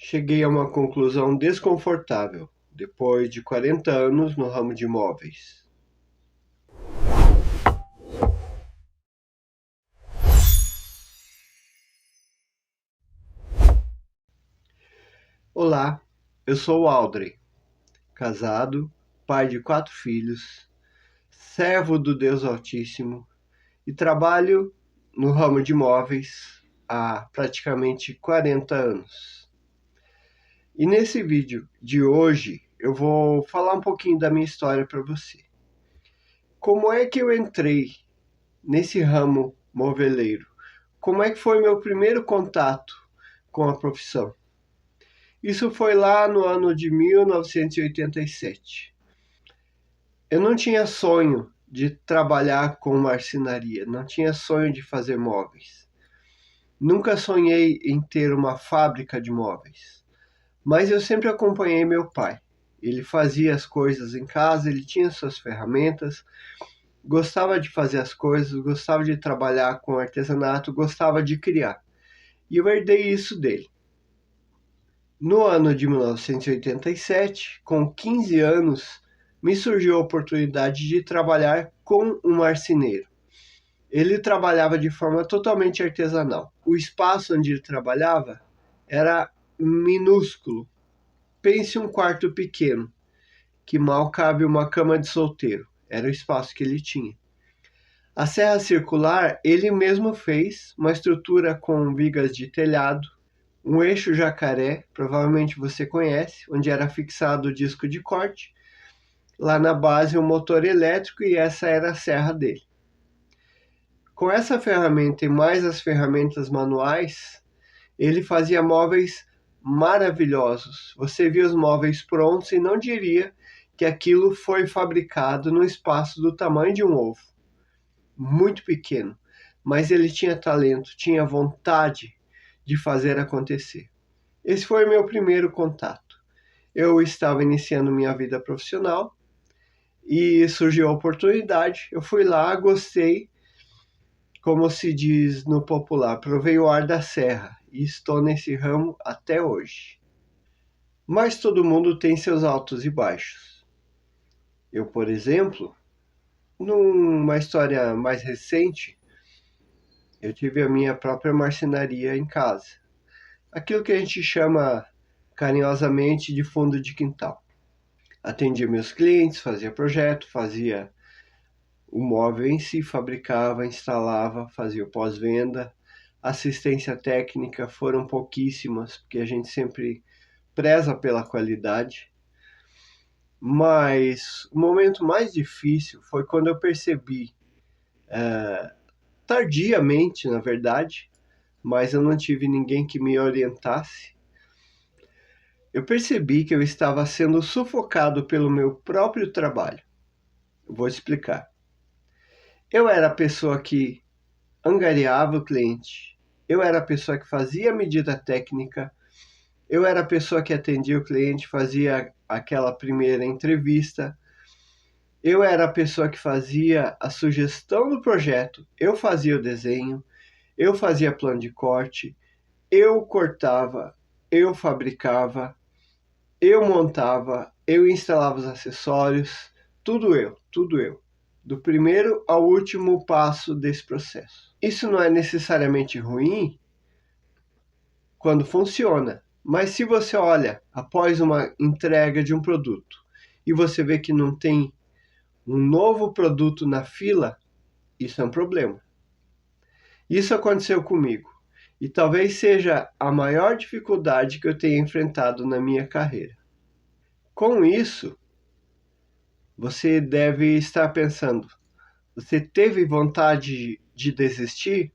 Cheguei a uma conclusão desconfortável, depois de 40 anos no ramo de imóveis. Olá, eu sou o Aldrey, casado, pai de 4 filhos, servo do Deus Altíssimo e trabalho no ramo de imóveis há praticamente 40 anos. E nesse vídeo de hoje eu vou falar um pouquinho da minha história para você. Como é que eu entrei nesse ramo moveleiro? Como é que foi meu primeiro contato com a profissão? Isso foi lá no ano de 1987. Eu não tinha sonho de trabalhar com marcenaria, não tinha sonho de fazer móveis. Nunca sonhei em ter uma fábrica de móveis, mas eu sempre acompanhei meu pai. Ele fazia as coisas em casa, ele tinha suas ferramentas, gostava de fazer as coisas, gostava de trabalhar com artesanato, gostava de criar. E eu herdei isso dele. No ano de 1987, com 15 anos, me surgiu a oportunidade de trabalhar com um marceneiro. Ele trabalhava de forma totalmente artesanal. O espaço onde ele trabalhava era minúsculo. Pense um quarto pequeno, que mal cabe uma cama de solteiro. Era o espaço que ele tinha. A serra circular ele mesmo fez, uma estrutura com vigas de telhado, um eixo jacaré, provavelmente você conhece, onde era fixado o disco de corte, lá na base um motor elétrico e essa era a serra dele. Com essa ferramenta e mais as ferramentas manuais, ele fazia móveis maravilhosos. Você via os móveis prontos e não diria que aquilo foi fabricado num espaço do tamanho de um ovo, muito pequeno, mas ele tinha talento, tinha vontade de fazer acontecer. Esse foi o meu primeiro contato. Eu estava iniciando minha vida profissional e surgiu a oportunidade. Eu fui lá, gostei, como se diz no popular, provei o ar da serra e estou nesse ramo até hoje. Mas todo mundo tem seus altos e baixos. Eu, por exemplo, numa história mais recente, eu tive a minha própria marcenaria em casa. Aquilo que a gente chama carinhosamente de fundo de quintal. Atendia meus clientes, fazia projeto, fazia o móvel em si, fabricava, instalava, fazia o pós-venda. Assistência técnica foram pouquíssimas, porque a gente sempre preza pela qualidade. Mas o momento mais difícil foi quando eu percebi, tardiamente na verdade, mas eu não tive ninguém que me orientasse. Eu percebi que eu estava sendo sufocado pelo meu próprio trabalho. Eu vou explicar. Eu era a pessoa que angariava o cliente, eu era a pessoa que fazia a medida técnica, eu era a pessoa que atendia o cliente, fazia aquela primeira entrevista, eu era a pessoa que fazia a sugestão do projeto, eu fazia o desenho, eu fazia plano de corte, eu cortava, eu fabricava, eu montava, eu instalava os acessórios, tudo eu, tudo eu. Do primeiro ao último passo desse processo. Isso não é necessariamente ruim quando funciona, mas se você olha após uma entrega de um produto e você vê que não tem um novo produto na fila, isso é um problema. Isso aconteceu comigo e talvez seja a maior dificuldade que eu tenha enfrentado na minha carreira. Com isso, você deve estar pensando, você teve vontade de desistir?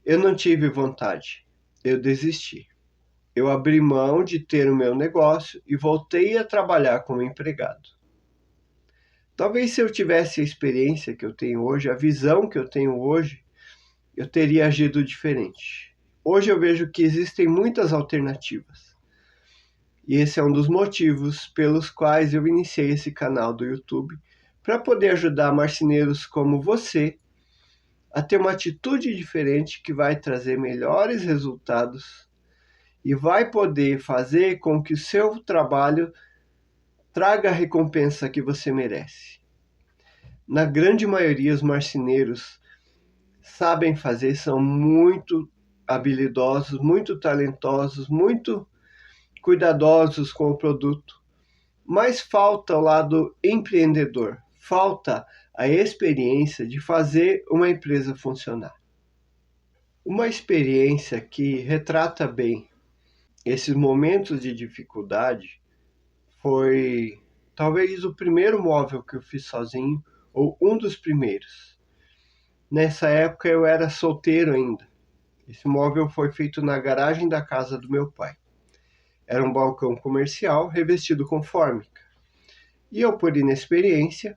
Eu não tive vontade, eu desisti. Eu abri mão de ter o meu negócio e voltei a trabalhar como empregado. Talvez se eu tivesse a experiência que eu tenho hoje, a visão que eu tenho hoje, eu teria agido diferente. Hoje eu vejo que existem muitas alternativas. E esse é um dos motivos pelos quais eu iniciei esse canal do YouTube, para poder ajudar marceneiros como você a ter uma atitude diferente que vai trazer melhores resultados e vai poder fazer com que o seu trabalho traga a recompensa que você merece. Na grande maioria, os marceneiros sabem fazer, são muito habilidosos, muito talentosos, muito cuidadosos com o produto, mas falta o lado empreendedor, falta a experiência de fazer uma empresa funcionar. Uma experiência que retrata bem esses momentos de dificuldade foi talvez o primeiro móvel que eu fiz sozinho, ou um dos primeiros. Nessa época eu era solteiro ainda. Esse móvel foi feito na garagem da casa do meu pai. Era um balcão comercial revestido com fórmica. E eu, por inexperiência,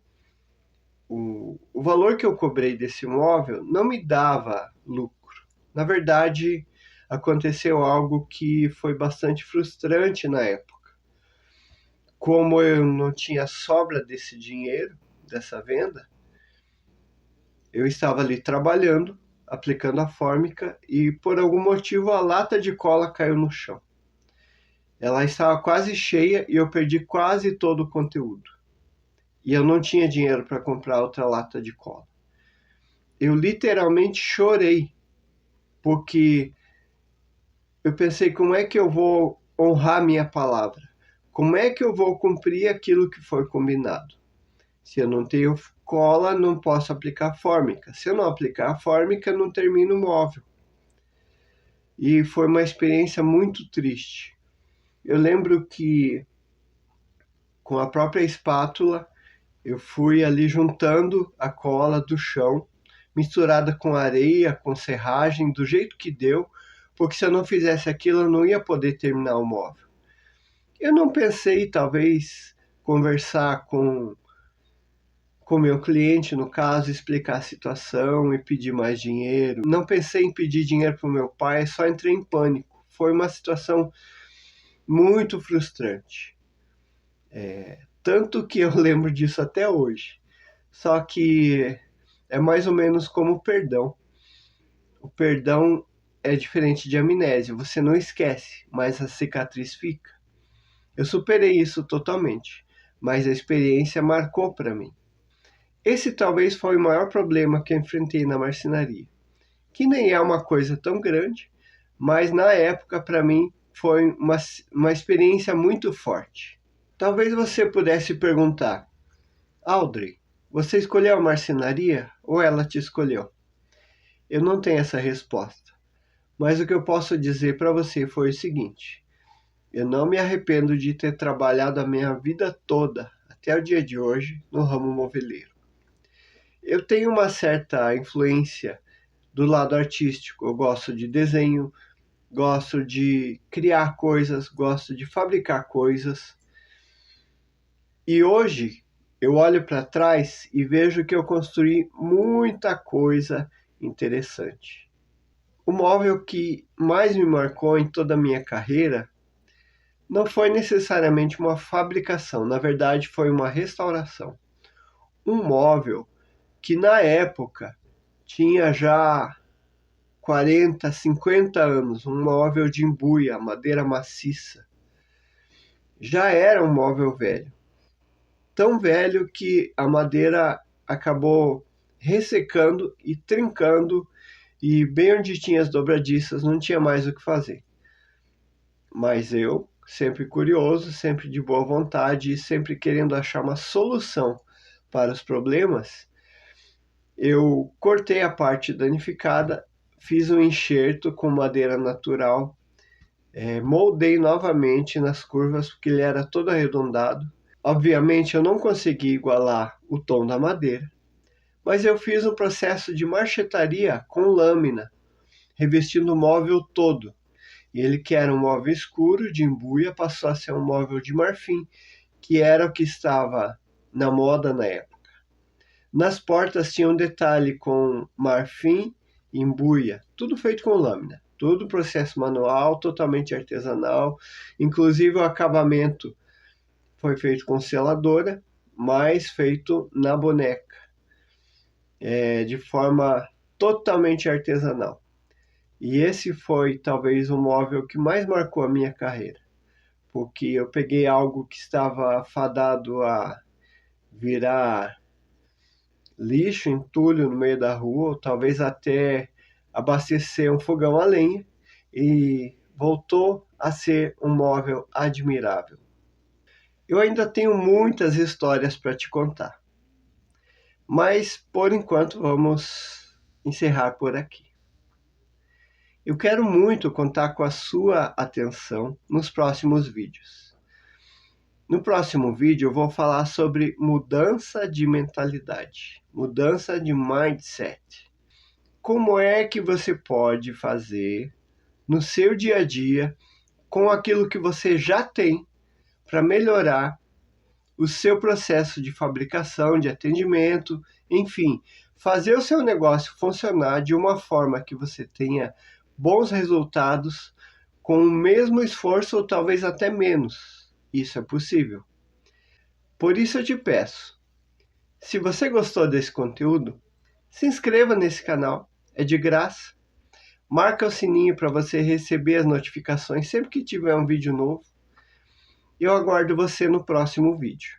o valor que eu cobrei desse móvel não me dava lucro. Na verdade, aconteceu algo que foi bastante frustrante na época. Como eu não tinha sobra desse dinheiro, dessa venda, eu estava ali trabalhando, aplicando a fórmica e por algum motivo a lata de cola caiu no chão. Ela estava quase cheia e eu perdi quase todo o conteúdo. E eu não tinha dinheiro para comprar outra lata de cola. Eu literalmente chorei, porque eu pensei, como é que eu vou honrar minha palavra? Como é que eu vou cumprir aquilo que foi combinado? Se eu não tenho cola, não posso aplicar fórmica. Se eu não aplicar a fórmica, não termino o móvel. E foi uma experiência muito triste. Eu lembro que, com a própria espátula, eu fui ali juntando a cola do chão, misturada com areia, com serragem, do jeito que deu, porque se eu não fizesse aquilo, eu não ia poder terminar o móvel. Eu não pensei, talvez, conversar com meu cliente, no caso, explicar a situação e pedir mais dinheiro. Não pensei em pedir dinheiro para o meu pai, só entrei em pânico. Foi uma situação muito frustrante. Tanto que eu lembro disso até hoje. Só que é mais ou menos como o perdão. O perdão é diferente de amnésia. Você não esquece, mas a cicatriz fica. Eu superei isso totalmente, mas a experiência marcou para mim. Esse talvez foi o maior problema que eu enfrentei na marcenaria, que nem é uma coisa tão grande, mas na época para mim foi uma experiência muito forte. Talvez você pudesse perguntar, Audrey, você escolheu a marcenaria ou ela te escolheu? Eu não tenho essa resposta, mas o que eu posso dizer para você foi o seguinte: eu não me arrependo de ter trabalhado a minha vida toda, até o dia de hoje, no ramo moveleiro. Eu tenho uma certa influência do lado artístico. Eu gosto de desenho, gosto de criar coisas, gosto de fabricar coisas. E hoje eu olho para trás e vejo que eu construí muita coisa interessante. O móvel que mais me marcou em toda a minha carreira não foi necessariamente uma fabricação, na verdade foi uma restauração. Um móvel que na época tinha já 40, 50 anos, um móvel de embuia, madeira maciça. Já era um móvel velho. Tão velho que a madeira acabou ressecando e trincando, e bem onde tinha as dobradiças não tinha mais o que fazer. Mas eu, sempre curioso, sempre de boa vontade e sempre querendo achar uma solução para os problemas, eu cortei a parte danificada, fiz um enxerto com madeira natural, moldei novamente nas curvas porque ele era todo arredondado. Obviamente eu não consegui igualar o tom da madeira, mas eu fiz um processo de marchetaria com lâmina, revestindo o móvel todo. E ele, que era um móvel escuro de embuia, passou a ser um móvel de marfim, que era o que estava na moda na época. Nas portas tinha um detalhe com marfim e embuia, tudo feito com lâmina, tudo processo manual, totalmente artesanal, inclusive o acabamento foi feito com seladora, mas feito na boneca, de forma totalmente artesanal. E esse foi talvez o móvel que mais marcou a minha carreira, porque eu peguei algo que estava fadado a virar lixo, entulho no meio da rua, ou talvez até abastecer um fogão a lenha, e voltou a ser um móvel admirável. Eu ainda tenho muitas histórias para te contar, mas por enquanto vamos encerrar por aqui. Eu quero muito contar com a sua atenção nos próximos vídeos. No próximo vídeo eu vou falar sobre mudança de mentalidade, mudança de mindset. Como é que você pode fazer no seu dia a dia com aquilo que você já tem para melhorar o seu processo de fabricação, de atendimento, enfim, fazer o seu negócio funcionar de uma forma que você tenha bons resultados com o mesmo esforço ou talvez até menos. Isso é possível. Por isso eu te peço, se você gostou desse conteúdo, se inscreva nesse canal, é de graça. Marca o sininho para você receber as notificações sempre que tiver um vídeo novo. Eu aguardo você no próximo vídeo.